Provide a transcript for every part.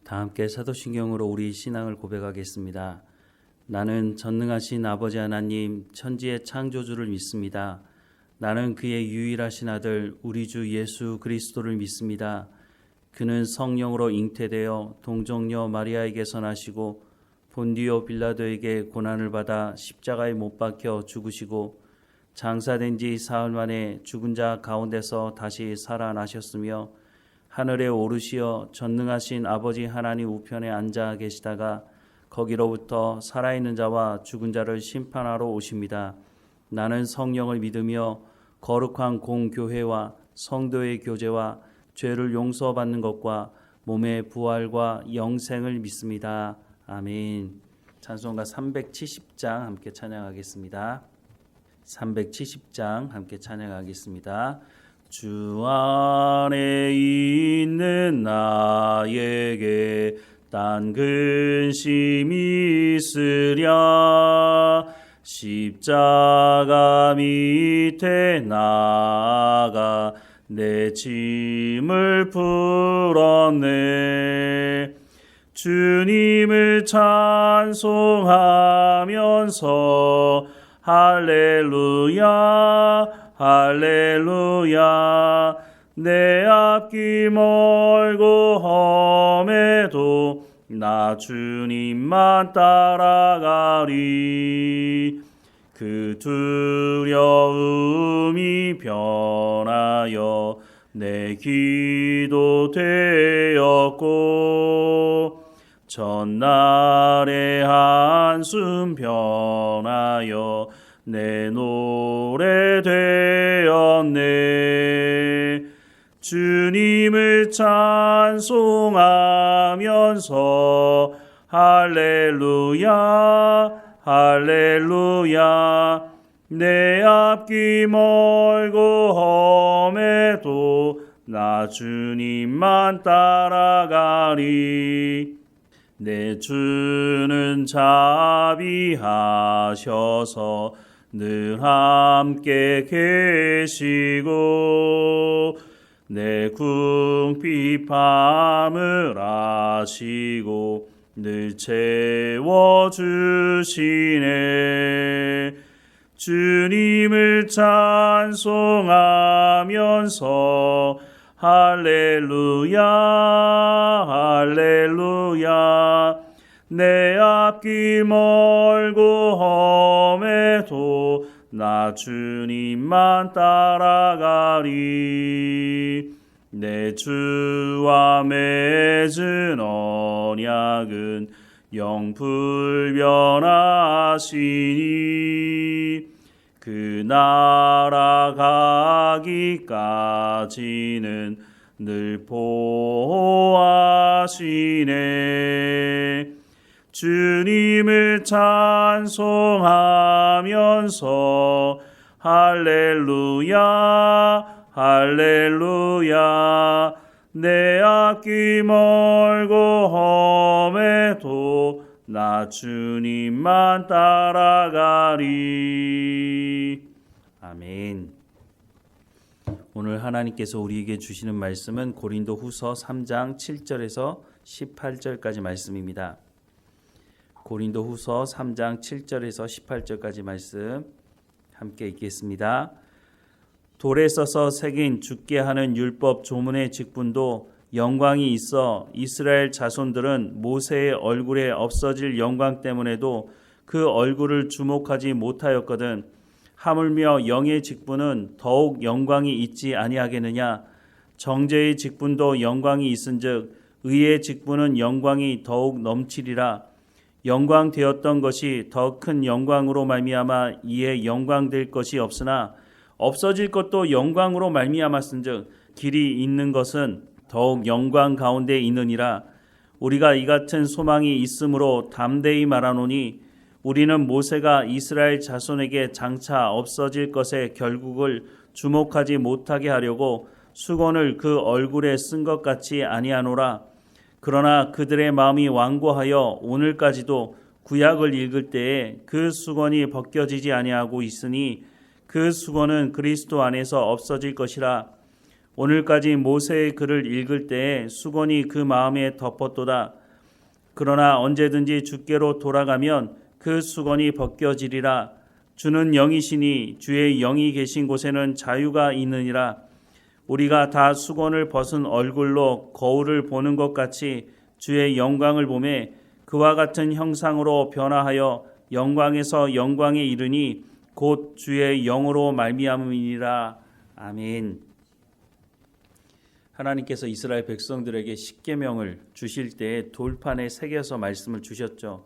다 함께 사도신경으로 우리 신앙을 고백하겠습니다. 나는 전능하신 아버지 하나님 천지의 창조주를 믿습니다. 나는 그의 유일하신 아들 우리 주 예수 그리스도를 믿습니다. 그는 성령으로 잉태되어 동정녀 마리아에게서 나시고 본디오 빌라도에게 고난을 받아 십자가에 못 박혀 죽으시고 장사된 지 사흘 만에 죽은 자 가운데서 다시 살아나셨으며 하늘에 오르시어 전능하신 아버지 하나님 우편에 앉아 계시다가 거기로부터 살아있는 자와 죽은 자를 심판하러 오십니다. 나는 성령을 믿으며 거룩한 공교회와 성도의 교제와 죄를 용서받는 것과 몸의 부활과 영생을 믿습니다. 아멘. 찬송가 370장 함께 찬양하겠습니다. 370장 함께 찬양하겠습니다. 주 안에 있는 나에게 딴 근심이 있으랴 십자가 밑에 나아가 내 짐을 풀었네. 주님을 찬송하면서 할렐루야 할렐루야 내 앞길 멀고 험해도 나 주님만 따라가리. 그 두려움이 변하여 내 기도 되었고 전날의 한숨 변하여 내 노래 되었네. 주님을 찬송하면서 할렐루야 할렐루야 내 앞길 멀고 험해도 나 주님만 따라가리. 내 주는 자비하셔서 늘 함께 계시고 내 궁핍함을 아시고 늘 채워주시네. 주님을 찬송하면서 할렐루야 할렐루야 내 앞길 멀고 험해도 나 주님만 따라가리. 내 주와 맺은 언약은 영불변하시니 그 나라 가기까지는 늘 보호하시네. 주님을 찬송하면서 할렐루야 할렐루야 내 앞길 멀고 험해도 나 주님만 따라가리. 아멘. 오늘 하나님께서 우리에게 주시는 말씀은 고린도후서 3장 7절에서 18절까지 말씀입니다. 고린도후서 3장 7절에서 18절까지 말씀 함께 읽겠습니다. 돌에 써서 새긴 죽게 하는 율법 조문의 직분도 영광이 있어 이스라엘 자손들은 모세의 얼굴에 없어질 영광 때문에도 그 얼굴을 주목하지 못하였거든. 하물며 영의 직분은 더욱 영광이 있지 아니하겠느냐. 정죄의 직분도 영광이 있은즉 의의 직분은 영광이 더욱 넘치리라. 영광되었던 것이 더 큰 영광으로 말미암아 이에 영광될 것이 없으나 없어질 것도 영광으로 말미암았은즉 길이 있는 것은 더욱 영광 가운데 있느니라. 우리가 이 같은 소망이 있으므로 담대히 말하노니 우리는 모세가 이스라엘 자손에게 장차 없어질 것의 결국을 주목하지 못하게 하려고 수건을 그 얼굴에 쓴 것 같이 아니하노라. 그러나 그들의 마음이 완고하여 오늘까지도 구약을 읽을 때에 그 수건이 벗겨지지 아니하고 있으니 그 수건은 그리스도 안에서 없어질 것이라. 오늘까지 모세의 글을 읽을 때에 수건이 그 마음에 덮었도다. 그러나 언제든지 주께로 돌아가면 그 수건이 벗겨지리라. 주는 영이시니 주의 영이 계신 곳에는 자유가 있느니라. 우리가 다 수건을 벗은 얼굴로 거울을 보는 것 같이 주의 영광을 보매 그와 같은 형상으로 변화하여 영광에서 영광에 이르니 곧 주의 영으로 말미암음이니라. 아멘. 하나님께서 이스라엘 백성들에게 십계명을 주실 때 돌판에 새겨서 말씀을 주셨죠.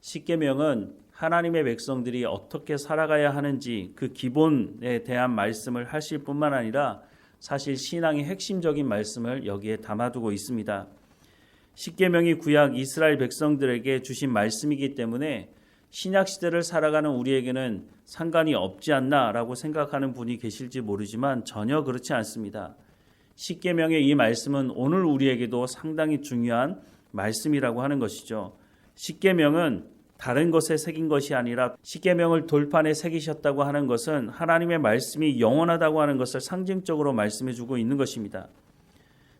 십계명은 하나님의 백성들이 어떻게 살아가야 하는지 그 기본에 대한 말씀을 하실 뿐만 아니라 사실 신앙의 핵심적인 말씀을 여기에 담아두고 있습니다. 십계명이 구약 이스라엘 백성들에게 주신 말씀이기 때문에 신약 시대를 살아가는 우리에게는 상관이 없지 않나라고 생각하는 분이 계실지 모르지만 전혀 그렇지 않습니다. 십계명의 이 말씀은 오늘 우리에게도 상당히 중요한 말씀이라고 하는 것이죠. 십계명은 다른 것에 새긴 것이 아니라 십계명을 돌판에 새기셨다고 하는 것은 하나님의 말씀이 영원하다고 하는 것을 상징적으로 말씀해주고 있는 것입니다.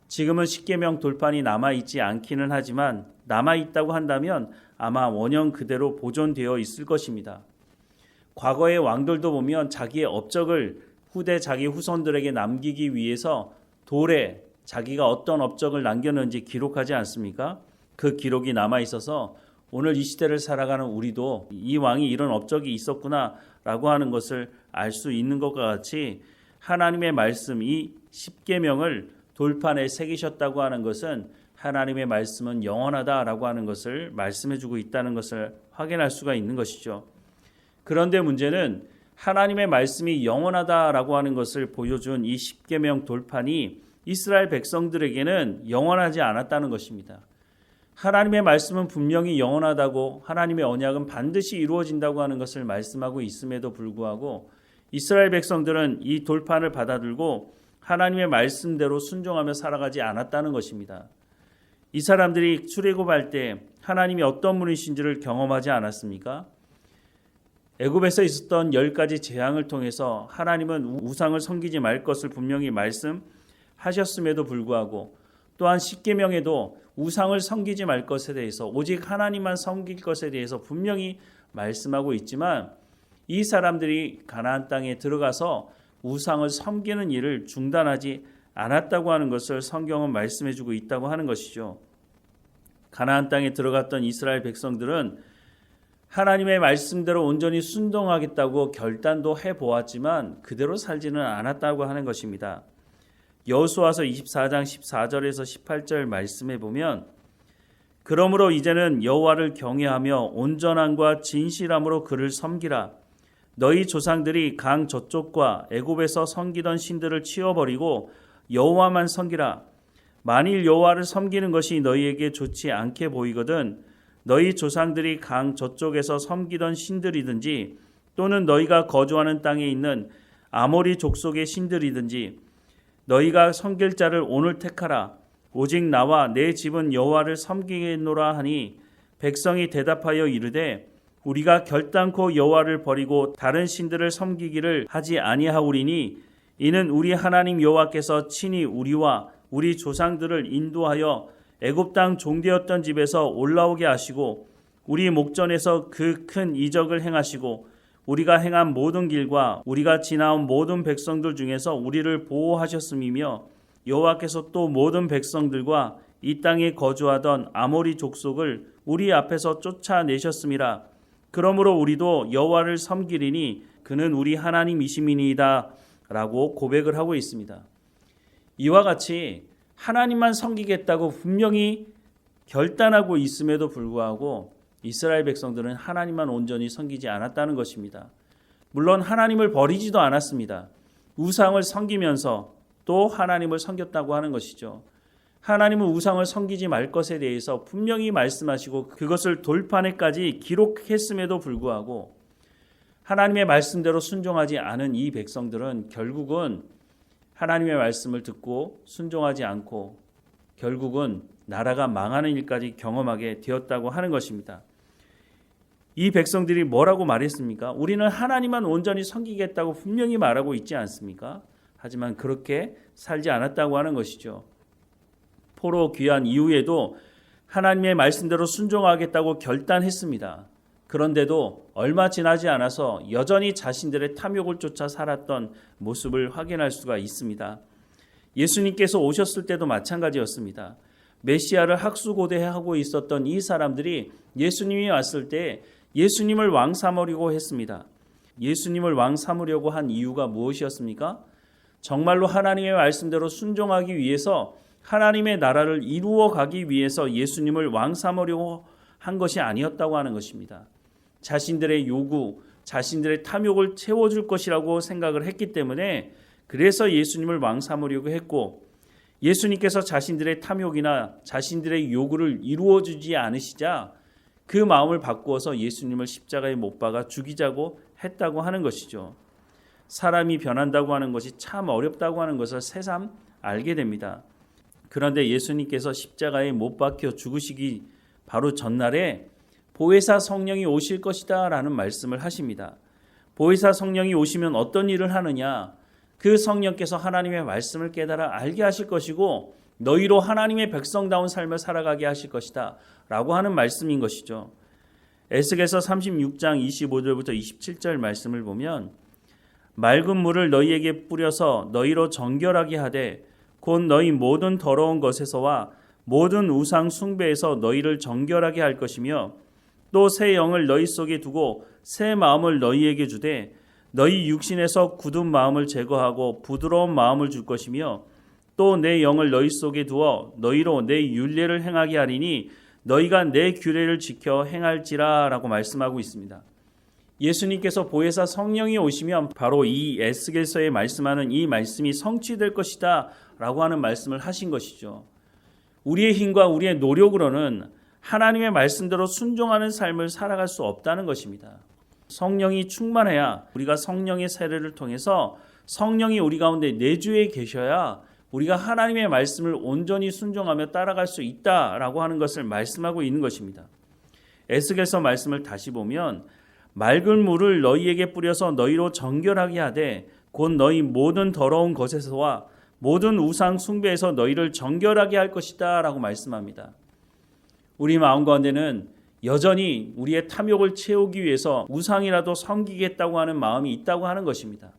지금은 십계명 돌판이 남아있지 않기는 하지만 남아있다고 한다면 아마 원형 그대로 보존되어 있을 것입니다. 과거의 왕들도 보면 자기의 업적을 후대 자기 후손들에게 남기기 위해서 돌에 자기가 어떤 업적을 남겼는지 기록하지 않습니까? 그 기록이 남아있어서 오늘 이 시대를 살아가는 우리도 이 왕이 이런 업적이 있었구나라고 하는 것을 알 수 있는 것과 같이 하나님의 말씀, 이 십계명을 돌판에 새기셨다고 하는 것은 하나님의 말씀은 영원하다라고 하는 것을 말씀해주고 있다는 것을 확인할 수가 있는 것이죠. 그런데 문제는 하나님의 말씀이 영원하다라고 하는 것을 보여준 이 십계명 돌판이 이스라엘 백성들에게는 영원하지 않았다는 것입니다. 하나님의 말씀은 분명히 영원하다고 하나님의 언약은 반드시 이루어진다고 하는 것을 말씀하고 있음에도 불구하고 이스라엘 백성들은 이 돌판을 받아들고 하나님의 말씀대로 순종하며 살아가지 않았다는 것입니다. 이 사람들이 출애굽할 때 하나님이 어떤 분이신지를 경험하지 않았습니까? 애굽에서 있었던 10가지 재앙을 통해서 하나님은 우상을 섬기지 말 것을 분명히 말씀하셨음에도 불구하고 또한 십계명에도 우상을 섬기지 말 것에 대해서 오직 하나님만 섬길 것에 대해서 분명히 말씀하고 있지만 이 사람들이 가나안 땅에 들어가서 우상을 섬기는 일을 중단하지 않았다고 하는 것을 성경은 말씀해주고 있다고 하는 것이죠. 가나안 땅에 들어갔던 이스라엘 백성들은 하나님의 말씀대로 온전히 순종하겠다고 결단도 해보았지만 그대로 살지는 않았다고 하는 것입니다. 여호수아서 24장 14절에서 18절 말씀에 보면 그러므로 이제는 여호와를 경외하며 온전함과 진실함으로 그를 섬기라. 너희 조상들이 강 저쪽과 애굽에서 섬기던 신들을 치워버리고 여호와만 섬기라. 만일 여호와를 섬기는 것이 너희에게 좋지 않게 보이거든 너희 조상들이 강 저쪽에서 섬기던 신들이든지 또는 너희가 거주하는 땅에 있는 아모리 족속의 신들이든지 너희가 섬길 자를 오늘 택하라. 오직 나와 내 집은 여호와를 섬기겠노라 하니 백성이 대답하여 이르되 우리가 결단코 여호와를 버리고 다른 신들을 섬기기를 하지 아니하오리니 이는 우리 하나님 여호와께서 친히 우리와 우리 조상들을 인도하여 애굽 땅 종되었던 집에서 올라오게 하시고 우리 목전에서 그 큰 이적을 행하시고 우리가 행한 모든 길과 우리가 지나온 모든 백성들 중에서 우리를 보호하셨음이며 여호와께서 또 모든 백성들과 이 땅에 거주하던 아모리 족속을 우리 앞에서 쫓아내셨음이라. 그러므로 우리도 여호와를 섬기리니 그는 우리 하나님이심이니이다 라고 고백을 하고 있습니다. 이와 같이 하나님만 섬기겠다고 분명히 결단하고 있음에도 불구하고 이스라엘 백성들은 하나님만 온전히 섬기지 않았다는 것입니다. 물론 하나님을 버리지도 않았습니다. 우상을 섬기면서 또 하나님을 섬겼다고 하는 것이죠. 하나님은 우상을 섬기지 말 것에 대해서 분명히 말씀하시고 그것을 돌판에까지 기록했음에도 불구하고 하나님의 말씀대로 순종하지 않은 이 백성들은 결국은 하나님의 말씀을 듣고 순종하지 않고 결국은 나라가 망하는 일까지 경험하게 되었다고 하는 것입니다. 이 백성들이 뭐라고 말했습니까? 우리는 하나님만 온전히 섬기겠다고 분명히 말하고 있지 않습니까? 하지만 그렇게 살지 않았다고 하는 것이죠. 포로 귀환 이후에도 하나님의 말씀대로 순종하겠다고 결단했습니다. 그런데도 얼마 지나지 않아서 여전히 자신들의 탐욕을 쫓아 살았던 모습을 확인할 수가 있습니다. 예수님께서 오셨을 때도 마찬가지였습니다. 메시아를 학수고대하고 있었던 이 사람들이 예수님이 왔을 때 예수님을 왕 삼으려고 했습니다. 예수님을 왕 삼으려고 한 이유가 무엇이었습니까? 정말로 하나님의 말씀대로 순종하기 위해서 하나님의 나라를 이루어 가기 위해서 예수님을 왕 삼으려고 한 것이 아니었다고 하는 것입니다. 자신들의 요구, 자신들의 탐욕을 채워줄 것이라고 생각을 했기 때문에 그래서 예수님을 왕 삼으려고 했고, 예수님께서 자신들의 탐욕이나 자신들의 요구를 이루어주지 않으시자 그 마음을 바꾸어서 예수님을 십자가에 못 박아 죽이자고 했다고 하는 것이죠. 사람이 변한다고 하는 것이 참 어렵다고 하는 것을 새삼 알게 됩니다. 그런데 예수님께서 십자가에 못 박혀 죽으시기 바로 전날에 보혜사 성령이 오실 것이다 라는 말씀을 하십니다. 보혜사 성령이 오시면 어떤 일을 하느냐? 그 성령께서 하나님의 말씀을 깨달아 알게 하실 것이고 너희로 하나님의 백성다운 삶을 살아가게 하실 것이다 라고 하는 말씀인 것이죠. 에스겔서 36장 25절부터 27절 말씀을 보면 맑은 물을 너희에게 뿌려서 너희로 정결하게 하되 곧 너희 모든 더러운 것에서와 모든 우상 숭배에서 너희를 정결하게 할 것이며 또 새 영을 너희 속에 두고 새 마음을 너희에게 주되 너희 육신에서 굳은 마음을 제거하고 부드러운 마음을 줄 것이며 또 내 영을 너희 속에 두어 너희로 내 율례를 행하게 하리니 너희가 내 규례를 지켜 행할지라 라고 말씀하고 있습니다. 예수님께서 보혜사 성령이 오시면 바로 이 에스겔서에 말씀하는 이 말씀이 성취될 것이다 라고 하는 말씀을 하신 것이죠. 우리의 힘과 우리의 노력으로는 하나님의 말씀대로 순종하는 삶을 살아갈 수 없다는 것입니다. 성령이 충만해야, 우리가 성령의 세례를 통해서 성령이 우리 가운데 내주에 계셔야 우리가 하나님의 말씀을 온전히 순종하며 따라갈 수 있다라고 하는 것을 말씀하고 있는 것입니다. 에스겔서 말씀을 다시 보면 맑은 물을 너희에게 뿌려서 너희로 정결하게 하되 곧 너희 모든 더러운 것에서와 모든 우상 숭배에서 너희를 정결하게 할 것이다 라고 말씀합니다. 우리 마음 가운데는 여전히 우리의 탐욕을 채우기 위해서 우상이라도 섬기겠다고 하는 마음이 있다고 하는 것입니다.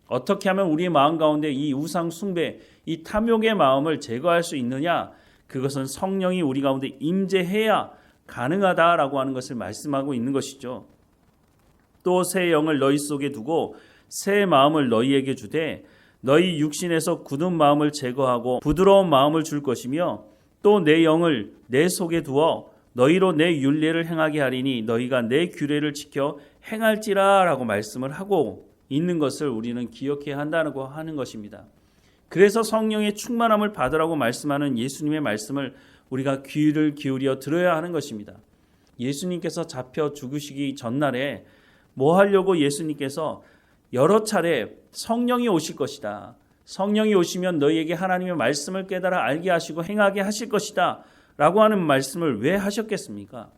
어떻게 하면 우리의 마음 가운데 이 우상 숭배, 이 탐욕의 마음을 제거할 수 있느냐? 그것은 성령이 우리 가운데 임재해야 가능하다라고 하는 것을 말씀하고 있는 것이죠. 또 새 영을 너희 속에 두고 새 마음을 너희에게 주되 너희 육신에서 굳은 마음을 제거하고 부드러운 마음을 줄 것이며 또 내 영을 내 속에 두어 너희로 내 율례를 행하게 하리니 너희가 내 규례를 지켜 행할지라 라고 말씀을 하고 있는 것을 우리는 기억해야 한다고 하는 것입니다. 그래서 성령의 충만함을 받으라고 말씀하는 예수님의 말씀을 우리가 귀를 기울여 들어야 하는 것입니다. 예수님께서 잡혀 죽으시기 전날에 뭐 하려고 예수님께서 여러 차례 성령이 오실 것이다. 성령이 오시면 너희에게 하나님의 말씀을 깨달아 알게 하시고 행하게 하실 것이다 라고 하는 말씀을 왜 하셨겠습니까?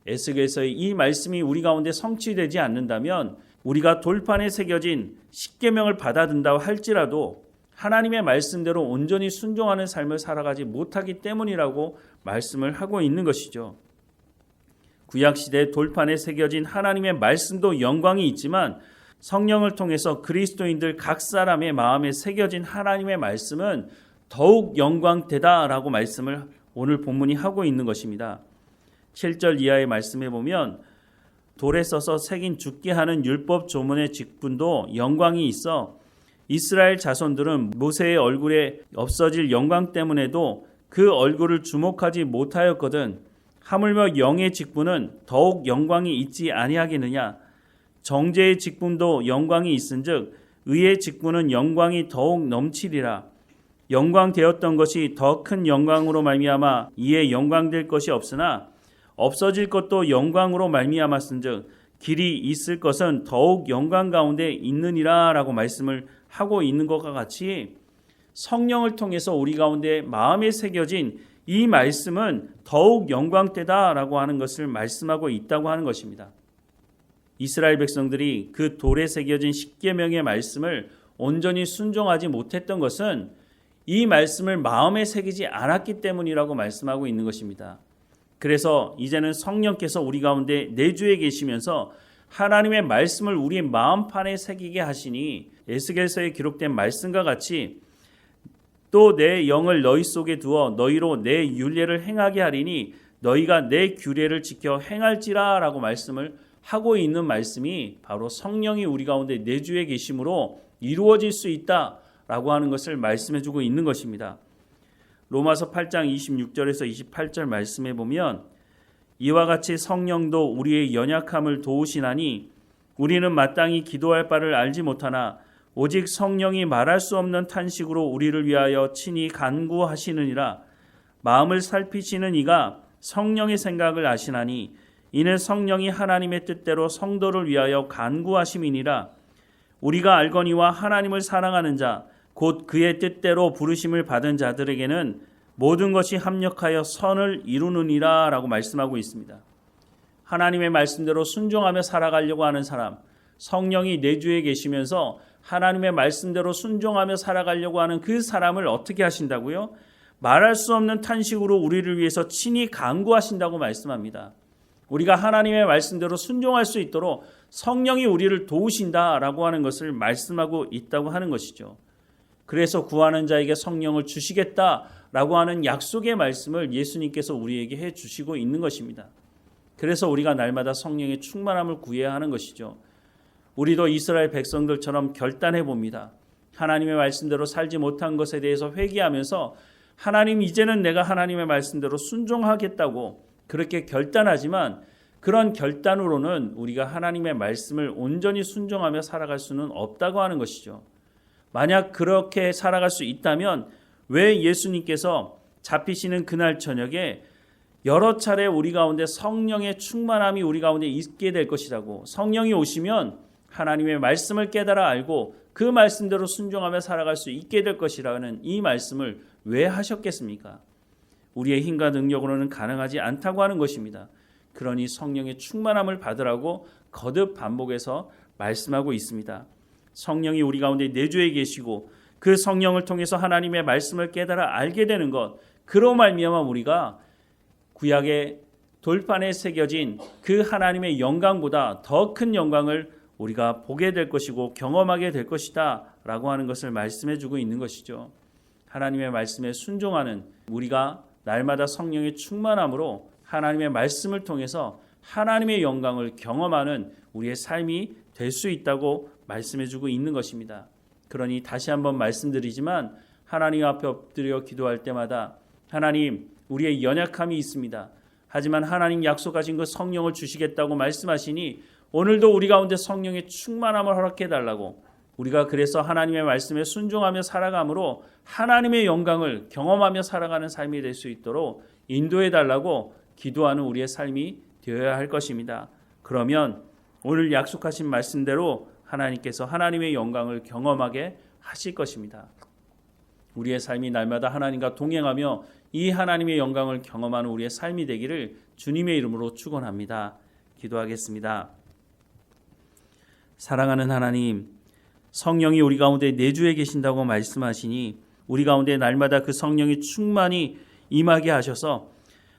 에스겔서의 이 말씀이 우리 가운데 성취되지 않는다면 우리가 돌판에 새겨진 십계명을 받아든다고 할지라도 하나님의 말씀대로 온전히 순종하는 삶을 살아가지 못하기 때문이라고 말씀을 하고 있는 것이죠. 구약시대 돌판에 새겨진 하나님의 말씀도 영광이 있지만 성령을 통해서 그리스도인들 각 사람의 마음에 새겨진 하나님의 말씀은 더욱 영광되다라고 말씀을 오늘 본문이 하고 있는 것입니다. 7절 이하의 말씀에 보면 돌에 써서 새긴 죽게 하는 율법 조문의 직분도 영광이 있어 이스라엘 자손들은 모세의 얼굴에 없어질 영광 때문에도 그 얼굴을 주목하지 못하였거든 하물며 영의 직분은 더욱 영광이 있지 아니하겠느냐. 정죄의 직분도 영광이 있은즉 의의 직분은 영광이 더욱 넘치리라. 영광되었던 것이 더 큰 영광으로 말미암아 이에 영광될 것이 없으나 없어질 것도 영광으로 말미암았은즉 길이 있을 것은 더욱 영광 가운데 있느니라 라고 말씀을 하고 있는 것과 같이 성령을 통해서 우리 가운데 마음에 새겨진 이 말씀은 더욱 영광되다라고 하는 것을 말씀하고 있다고 하는 것입니다. 이스라엘 백성들이 그 돌에 새겨진 십계명의 말씀을 온전히 순종하지 못했던 것은 이 말씀을 마음에 새기지 않았기 때문이라고 말씀하고 있는 것입니다. 그래서 이제는 성령께서 우리 가운데 내주해 계시면서 하나님의 말씀을 우리의 마음판에 새기게 하시니 에스겔서에 기록된 말씀과 같이 또 내 영을 너희 속에 두어 너희로 내 율례를 행하게 하리니 너희가 내 규례를 지켜 행할지라 라고 말씀을 하고 있는 말씀이 바로 성령이 우리 가운데 내주해 계심으로 이루어질 수 있다라고 하는 것을 말씀해주고 있는 것입니다. 로마서 8장 26절에서 28절 말씀해 보면 이와 같이 성령도 우리의 연약함을 도우시나니 우리는 마땅히 기도할 바를 알지 못하나 오직 성령이 말할 수 없는 탄식으로 우리를 위하여 친히 간구하시느니라. 마음을 살피시는 이가 성령의 생각을 아시나니 이는 성령이 하나님의 뜻대로 성도를 위하여 간구하심이니라. 우리가 알거니와 하나님을 사랑하는 자 곧 그의 뜻대로 부르심을 받은 자들에게는 모든 것이 합력하여 선을 이루느니라 라고 말씀하고 있습니다. 하나님의 말씀대로 순종하며 살아가려고 하는 사람, 성령이 내주에 계시면서 하나님의 말씀대로 순종하며 살아가려고 하는 그 사람을 어떻게 하신다고요? 말할 수 없는 탄식으로 우리를 위해서 친히 간구하신다고 말씀합니다. 우리가 하나님의 말씀대로 순종할 수 있도록 성령이 우리를 도우신다라고 하는 것을 말씀하고 있다고 하는 것이죠. 그래서 구하는 자에게 성령을 주시겠다라고 하는 약속의 말씀을 예수님께서 우리에게 해주시고 있는 것입니다. 그래서 우리가 날마다 성령의 충만함을 구해야 하는 것이죠. 우리도 이스라엘 백성들처럼 결단해 봅니다. 하나님의 말씀대로 살지 못한 것에 대해서 회개하면서 하나님, 이제는 내가 하나님의 말씀대로 순종하겠다고 그렇게 결단하지만 그런 결단으로는 우리가 하나님의 말씀을 온전히 순종하며 살아갈 수는 없다고 하는 것이죠. 만약 그렇게 살아갈 수 있다면 왜 예수님께서 잡히시는 그날 저녁에 여러 차례 우리 가운데 성령의 충만함이 우리 가운데 있게 될 것이라고, 성령이 오시면 하나님의 말씀을 깨달아 알고 그 말씀대로 순종하며 살아갈 수 있게 될 것이라는 이 말씀을 왜 하셨겠습니까? 우리의 힘과 능력으로는 가능하지 않다고 하는 것입니다. 그러니 성령의 충만함을 받으라고 거듭 반복해서 말씀하고 있습니다. 성령이 우리 가운데 내주해 계시고 그 성령을 통해서 하나님의 말씀을 깨달아 알게 되는 것, 그로 말미암아 우리가 구약의 돌판에 새겨진 그 하나님의 영광보다 더 큰 영광을 우리가 보게 될 것이고 경험하게 될 것이다 라고 하는 것을 말씀해 주고 있는 것이죠. 하나님의 말씀에 순종하는 우리가 날마다 성령의 충만함으로 하나님의 말씀을 통해서 하나님의 영광을 경험하는 우리의 삶이 될 수 있다고 말씀해 주고 있는 것입니다. 그러니 다시 한번 말씀드리지만 하나님 앞에 엎드려 기도할 때마다 하나님, 우리의 연약함이 있습니다. 하지만 하나님 약속하신 그 성령을 주시겠다고 말씀하시니 오늘도 우리 가운데 성령의 충만함을 허락해 달라고, 우리가 그래서 하나님의 말씀에 순종하며 살아감으로 하나님의 영광을 경험하며 살아가는 삶이 될 수 있도록 인도해 달라고 기도하는 우리의 삶이 되어야 할 것입니다. 그러면 오늘 약속하신 말씀대로 하나님께서 하나님의 영광을 경험하게 하실 것입니다. 우리의 삶이 날마다 하나님과 동행하며 이 하나님의 영광을 경험하는 우리의 삶이 되기를 주님의 이름으로 축원합니다. 기도하겠습니다. 사랑하는 하나님, 성령이 우리 가운데 내주해 계신다고 말씀하시니 우리 가운데 날마다 그 성령이 충만히 임하게 하셔서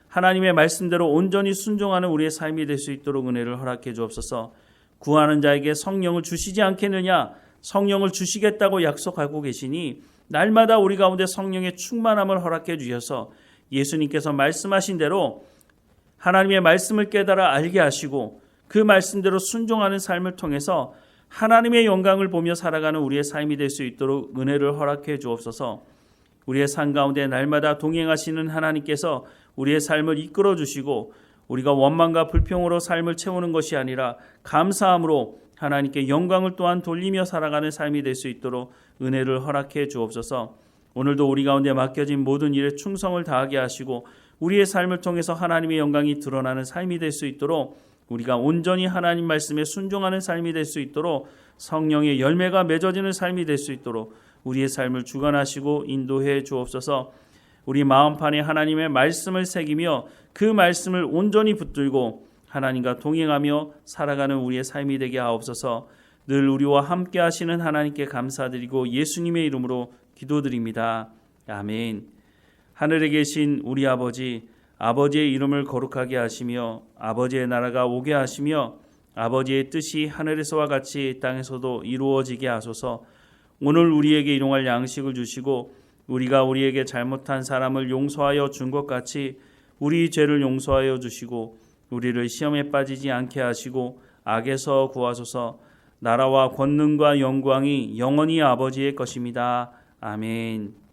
하나님의 말씀대로 온전히 순종하는 우리의 삶이 될 수 있도록 은혜를 허락해 주옵소서. 구하는 자에게 성령을 주시지 않겠느냐, 성령을 주시겠다고 약속하고 계시니 날마다 우리 가운데 성령의 충만함을 허락해 주셔서 예수님께서 말씀하신 대로 하나님의 말씀을 깨달아 알게 하시고 그 말씀대로 순종하는 삶을 통해서 하나님의 영광을 보며 살아가는 우리의 삶이 될 수 있도록 은혜를 허락해 주옵소서. 우리의 삶 가운데 날마다 동행하시는 하나님께서 우리의 삶을 이끌어 주시고 우리가 원망과 불평으로 삶을 채우는 것이 아니라 감사함으로 하나님께 영광을 또한 돌리며 살아가는 삶이 될 수 있도록 은혜를 허락해 주옵소서. 오늘도 우리 가운데 맡겨진 모든 일에 충성을 다하게 하시고 우리의 삶을 통해서 하나님의 영광이 드러나는 삶이 될 수 있도록, 우리가 온전히 하나님 말씀에 순종하는 삶이 될 수 있도록, 성령의 열매가 맺어지는 삶이 될 수 있도록 우리의 삶을 주관하시고 인도해 주옵소서. 우리 마음판에 하나님의 말씀을 새기며 그 말씀을 온전히 붙들고 하나님과 동행하며 살아가는 우리의 삶이 되게 하옵소서. 늘 우리와 함께 하시는 하나님께 감사드리고 예수님의 이름으로 기도드립니다. 아멘. 하늘에 계신 우리 아버지, 아버지의 이름을 거룩하게 하시며 아버지의 나라가 오게 하시며 아버지의 뜻이 하늘에서와 같이 땅에서도 이루어지게 하소서. 오늘 우리에게 일용할 양식을 주시고 우리가 우리에게 잘못한 사람을 용서하여 준 것 같이 우리 죄를 용서하여 주시고 우리를 시험에 빠지지 않게 하시고 악에서 구하소서. 나라와 권능과 영광이 영원히 아버지의 것입니다. 아멘.